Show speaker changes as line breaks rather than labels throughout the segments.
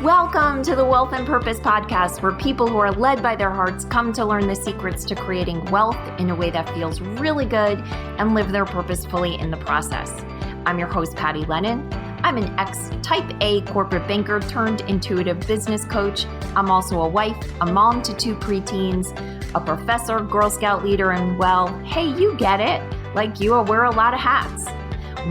Welcome to the Wealth and Purpose podcast, where people who are led by their hearts come to learn the secrets to creating wealth in a way that feels really good and live their purpose fully in the process. I'm your host, Patty Lennon. I'm an ex-type A corporate banker turned intuitive business coach. I'm also a wife, a mom to 2 preteens, a professor, Girl Scout leader, and well, hey, you get it. Like you, I wear a lot of hats.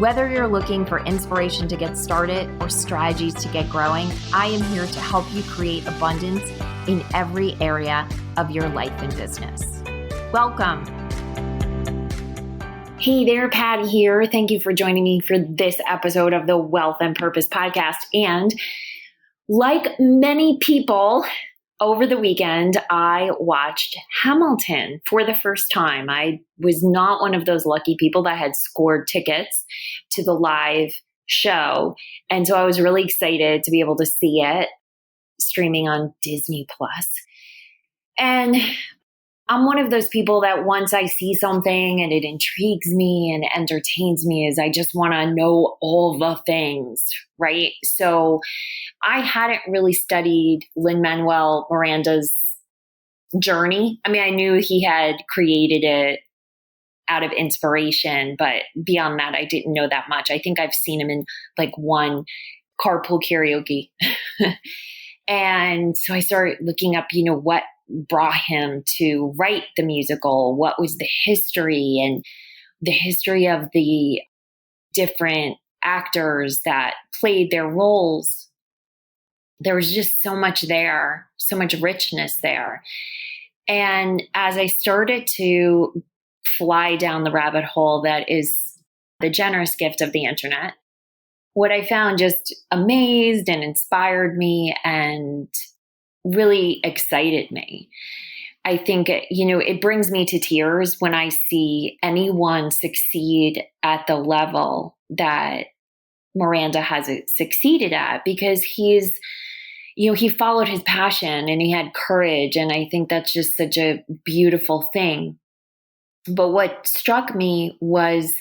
Whether you're looking for inspiration to get started or strategies to get growing, I am here to help you create abundance in every area of your life and business. Welcome. Hey there, Patty here. Thank you for joining me for this episode of the Wealth and Purpose podcast. And like many people, over the weekend, I watched Hamilton for the first time. I was not one of those lucky people that had scored tickets to the live show. And so I was really excited to be able to see it streaming on Disney Plus. And I'm one of those people that once I see something and it intrigues me and entertains me, is I just want to know all the things, right? So I hadn't really studied Lin Manuel Miranda's journey. I mean, I knew he had created it out of inspiration, but beyond that, I didn't know that much. I think I've seen him in like one carpool karaoke. And so I started looking up, what brought him to write the musical, what was the history and the history of the different actors that played their roles. There was just so much there, so much richness there. And as I started to fly down the rabbit hole that is the generous gift of the internet, what I found just amazed and inspired me and really excited me. I think, it brings me to tears when I see anyone succeed at the level that Miranda has succeeded at, because he followed his passion and he had courage. And I think that's just such a beautiful thing. But what struck me was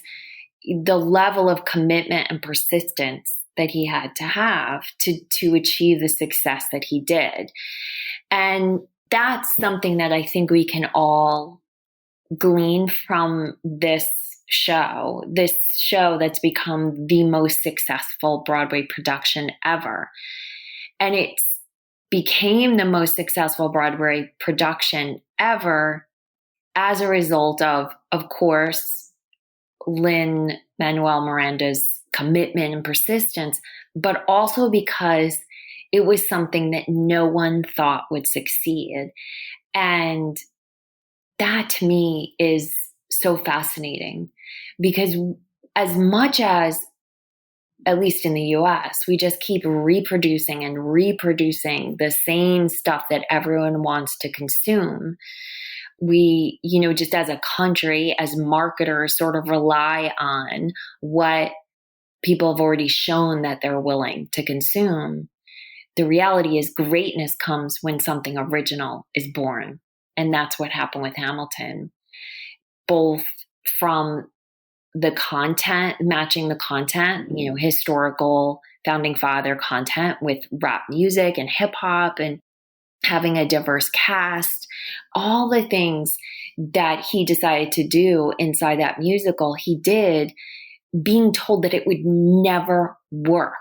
the level of commitment and persistence that he had to have to achieve the success that he did. And that's something that I think we can all glean from this show that's become the most successful Broadway production ever. And it became the most successful Broadway production ever as a result of course, Lin Manuel Miranda's commitment and persistence, but also because it was something that no one thought would succeed. And that to me is so fascinating, because as much as, at least in the US, we just keep reproducing the same stuff that everyone wants to consume. We, just as a country, as marketers, sort of rely on what people have already shown that they're willing to consume. The reality is greatness comes when something original is born. And that's what happened with Hamilton, both from the content, matching the content, historical founding father content with rap music and hip hop, and having a diverse cast, all the things that he decided to do inside that musical, he did, being told that it would never work.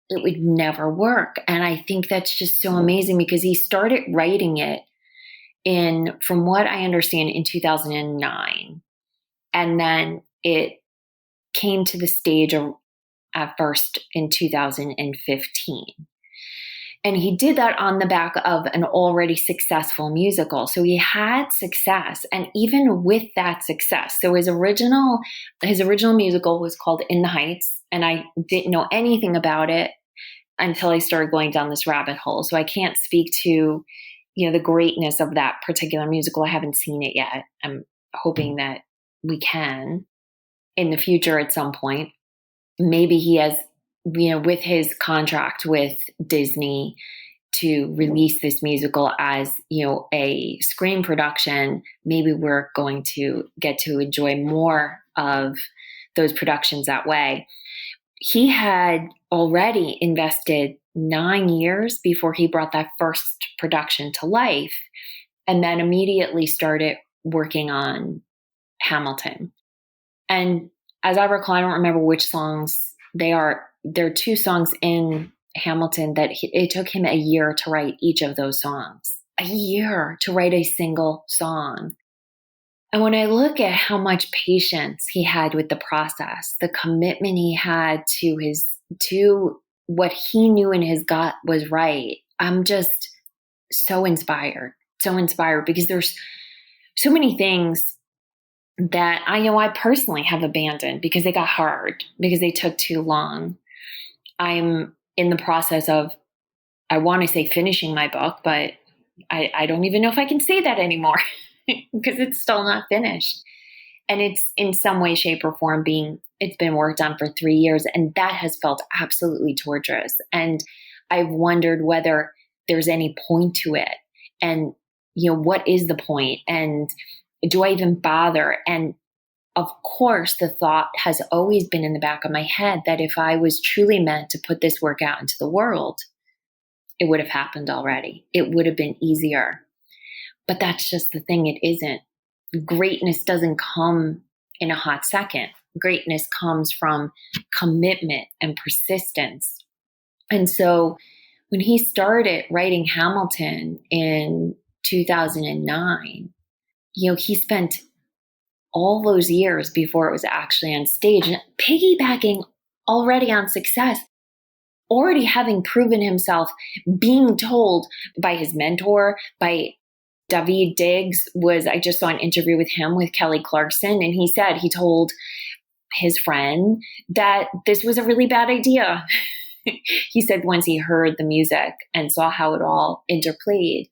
It would never work. And I think that's just so amazing, because he started writing it from what I understand, in 2009. And then it came to the stage at first in 2015. And he did that on the back of an already successful musical. So he had success. And even with that success, so his original musical was called In the Heights. And I didn't know anything about it until I started going down this rabbit hole. So I can't speak to, the greatness of that particular musical. I haven't seen it yet. I'm hoping that we can in the future at some point. Maybe he has, with his contract with Disney to release this musical as, a screen production, maybe we're going to get to enjoy more of those productions that way. He had already invested 9 years before he brought that first production to life, and then immediately started working on Hamilton. And as I recall, I don't remember which songs they are. There are 2 songs in Hamilton that it took him a year to write each of those songs. A year to write a single song. And when I look at how much patience he had with the process, the commitment he had to what he knew in his gut was right, I'm just so inspired because there's so many things that I know I personally have abandoned because they got hard, because they took too long. I'm in the process of, I want to say finishing my book, but I don't even know if I can say that anymore because it's still not finished. And it's in some way, shape, or form it's been worked on for 3 years, and that has felt absolutely torturous. And I've wondered whether there's any point to it. And, what is the point? And do I even bother? And of course, the thought has always been in the back of my head that if I was truly meant to put this work out into the world, it would have happened already. It would have been easier. But that's just the thing. It isn't. Greatness doesn't come in a hot second. Greatness comes from commitment and persistence. And so when he started writing Hamilton in 2009, he spent all those years before it was actually on stage, and piggybacking already on success, already having proven himself, being told by his mentor, by Daveed Diggs I just saw an interview with him with Kelly Clarkson, and he told his friend that this was a really bad idea. He said once he heard the music and saw how it all interplayed,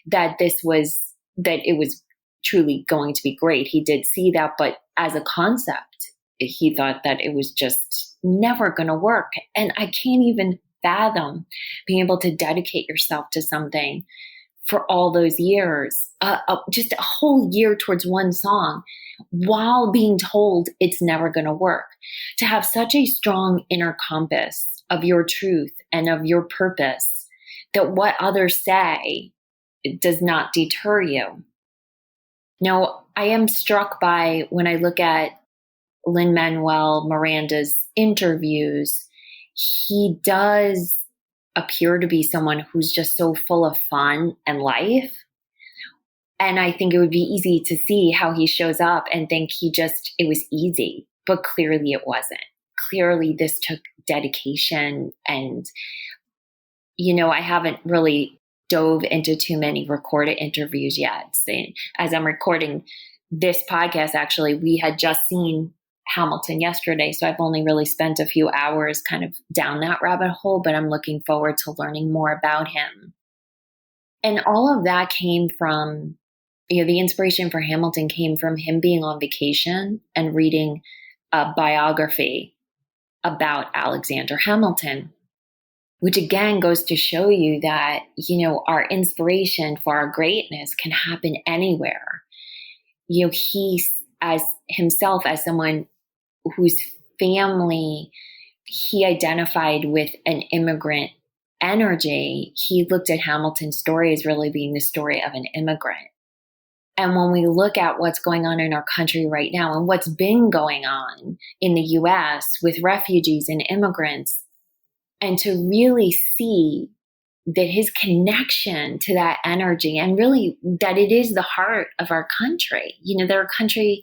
that it was truly going to be great. He did see that, but as a concept, he thought that it was just never going to work. And I can't even fathom being able to dedicate yourself to something for all those years, just a whole year towards one song, while being told it's never going to work. To have such a strong inner compass of your truth and of your purpose that what others say does not deter you. Now, I am struck by when I look at Lin Manuel Miranda's interviews, he does appear to be someone who's just so full of fun and life. And I think it would be easy to see how he shows up and think it was easy, but clearly it wasn't. Clearly this took dedication. And, I haven't really dove into too many recorded interviews yet. As I'm recording this podcast, actually, we had just seen Hamilton yesterday, so I've only really spent a few hours kind of down that rabbit hole, but I'm looking forward to learning more about him. And all of that came from, the inspiration for Hamilton came from him being on vacation and reading a biography about Alexander Hamilton, which again goes to show you that, our inspiration for our greatness can happen anywhere. He, as himself, as someone whose family, he identified with an immigrant energy, he looked at Hamilton's story as really being the story of an immigrant. And when we look at what's going on in our country right now and what's been going on in the US with refugees and immigrants, and to really see that his connection to that energy and really that it is the heart of our country, that our country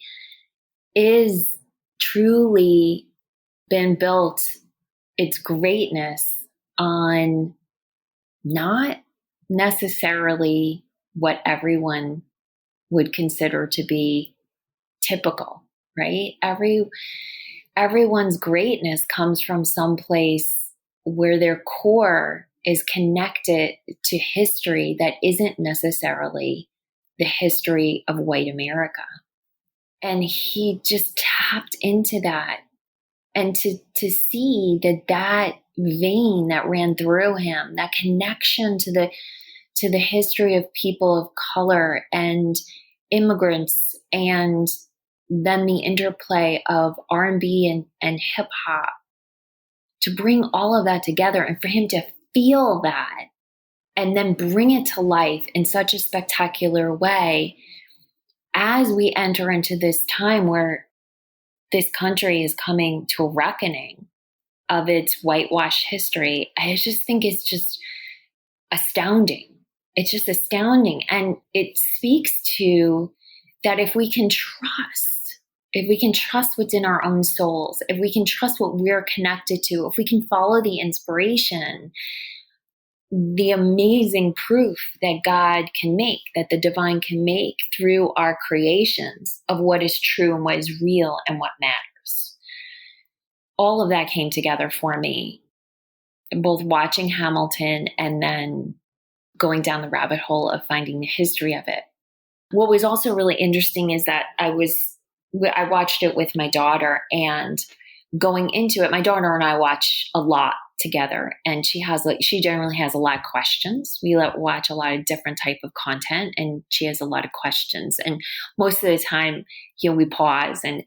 is truly been built, its greatness, on not necessarily what everyone would consider to be typical, right? Everyone's greatness comes from some place where their core is connected to history that isn't necessarily the history of white America. And he just tapped into that. And to see that vein that ran through him, that connection to the history of people of color and immigrants, and then the interplay of R&B and hip hop, to bring all of that together and for him to feel that and then bring it to life in such a spectacular way as we enter into this time where this country is coming to a reckoning of its whitewashed history, I just think it's just astounding. It's just astounding. And it speaks to that if we can trust what's in our own souls, if we can trust what we're connected to, if we can follow the inspiration, the amazing proof that God can make, that the divine can make through our creations of what is true and what is real and what matters. All of that came together for me, both watching Hamilton and then going down the rabbit hole of finding the history of it. What was also really interesting is that I watched it with my daughter, and going into it, my daughter and I watch a lot together, and she generally has a lot of questions. We watch a lot of different type of content, and she has a lot of questions. And most of the time, we pause and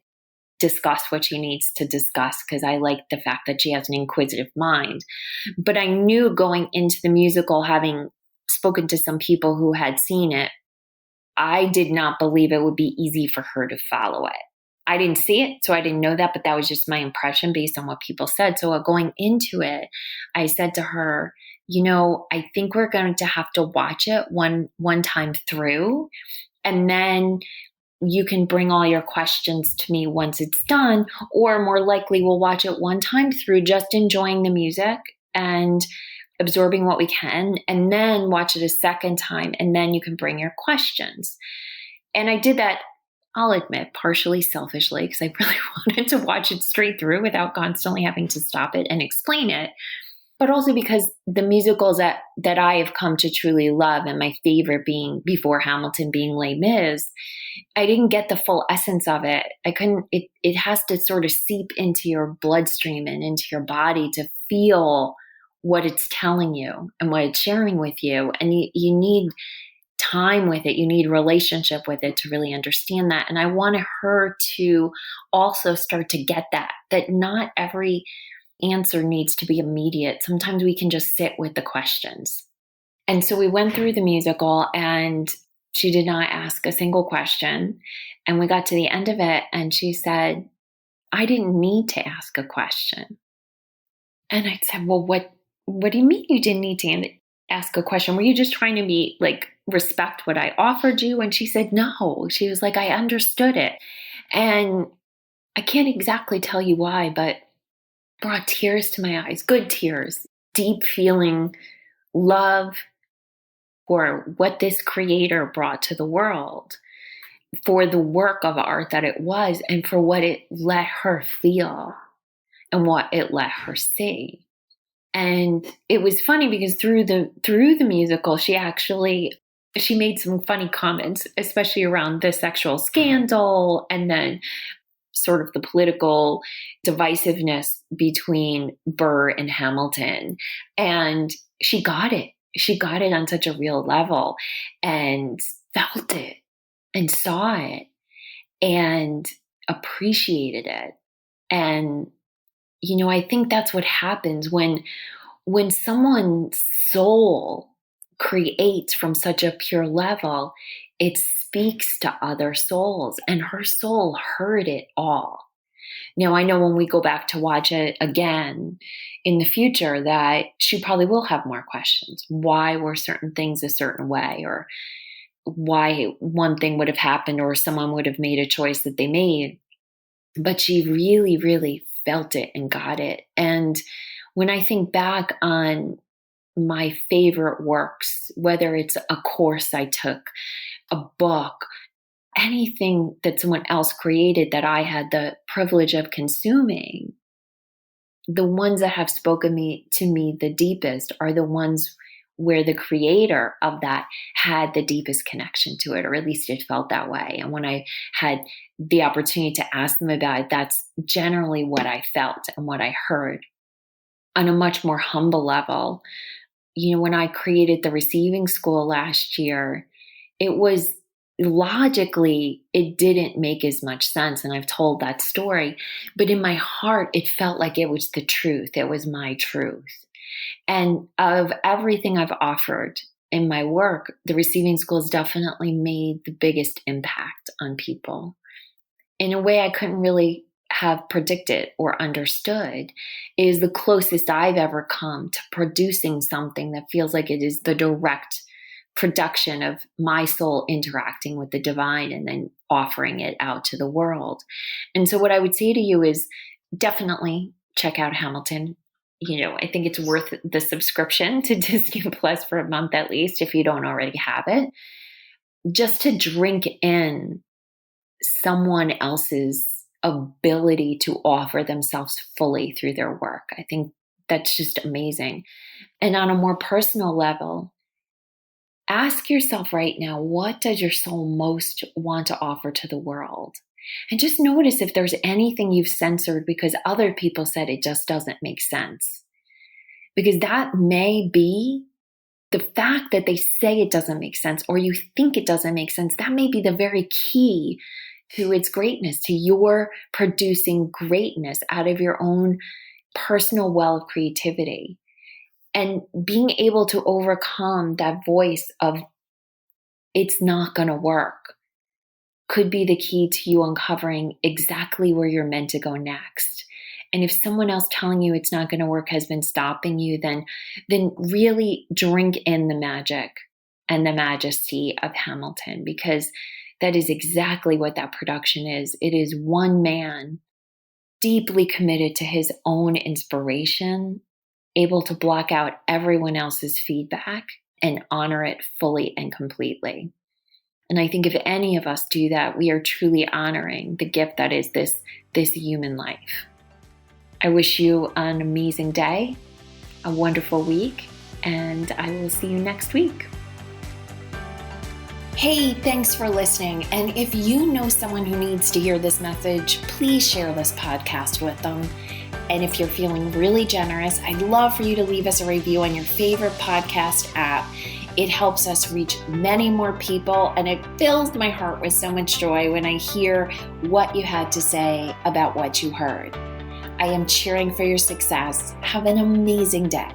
discuss what she needs to discuss, because I like the fact that she has an inquisitive mind. But I knew going into the musical, having spoken to some people who had seen it, I did not believe it would be easy for her to follow it. I didn't see it, so I didn't know that, but that was just my impression based on what people said. So going into it, I said to her, I think we're going to have to watch it one time through, and then you can bring all your questions to me once it's done, or more likely we'll watch it one time through, just enjoying the music and absorbing what we can, and then watch it a second time, and then you can bring your questions. And I did that, I'll admit, partially selfishly, because I really wanted to watch it straight through without constantly having to stop it and explain it. But also because the musicals that I have come to truly love, and my favorite being, before Hamilton, being Les Mis, I didn't get the full essence of it. It has to sort of seep into your bloodstream and into your body to feel what it's telling you and what it's sharing with you. And you need time with it. You need relationship with it to really understand that. And I wanted her to also start to get that not every answer needs to be immediate. Sometimes we can just sit with the questions. And so we went through the musical, and she did not ask a single question. And we got to the end of it, and she said, I didn't need to ask a question. And I said, well, what do you mean you didn't need to ask a question? Were you just trying to respect what I offered you? And she said, no. She was like, I understood it. And I can't exactly tell you why, but brought tears to my eyes, good tears, deep feeling love for what this creator brought to the world, for the work of art that it was, and for what it let her feel and what it let her see. And it was funny because through the musical, she made some funny comments, especially around the sexual scandal, and then sort of the political divisiveness between Burr and Hamilton. And she got it. She got it on such a real level, and felt it and saw it and appreciated it. And, I think that's what happens when someone's soul creates from such a pure level. It speaks to other souls, and her soul heard it all. Now, I know when we go back to watch it again in the future that she probably will have more questions. Why were certain things a certain way, or why one thing would have happened, or someone would have made a choice that they made? But she really, really felt it and got it. And when I think back on my favorite works, whether it's a course I took, a book, anything that someone else created that I had the privilege of consuming, the ones that have spoken to me the deepest are the ones where the creator of that had the deepest connection to it, or at least it felt that way. And when I had the opportunity to ask them about it, that's generally what I felt and what I heard. On a much more humble level, when I created the receiving school last year, it was logically, it didn't make as much sense. And I've told that story, but in my heart, it felt like it was the truth. It was my truth. And of everything I've offered in my work, the receiving school has definitely made the biggest impact on people in a way I couldn't really have predicted or understood. Is the closest I've ever come to producing something that feels like it is the direct production of my soul interacting with the divine and then offering it out to the world. And so what I would say to you is definitely check out Hamilton. I think it's worth the subscription to Disney Plus for a month at least, if you don't already have it, just to drink in someone else's ability to offer themselves fully through their work. I think that's just amazing. And on a more personal level, ask yourself right now, what does your soul most want to offer to the world? And just notice if there's anything you've censored because other people said it just doesn't make sense. Because that may be the fact that they say it doesn't make sense, or you think it doesn't make sense. That may be the very key to its greatness, to your producing greatness out of your own personal well of creativity. And being able to overcome that voice of it's not going to work could be the key to you uncovering exactly where you're meant to go next. And if someone else telling you it's not going to work has been stopping you, then really drink in the magic and the majesty of Hamilton, because that is exactly what that production is. It is one man deeply committed to his own inspiration, able to block out everyone else's feedback and honor it fully and completely. And I think if any of us do that, we are truly honoring the gift that is this human life. I wish you an amazing day, a wonderful week, and I will see you next week. Hey, thanks for listening. And if you know someone who needs to hear this message, please share this podcast with them. And if you're feeling really generous, I'd love for you to leave us a review on your favorite podcast app. It helps us reach many more people, and it fills my heart with so much joy when I hear what you had to say about what you heard. I am cheering for your success. Have an amazing day.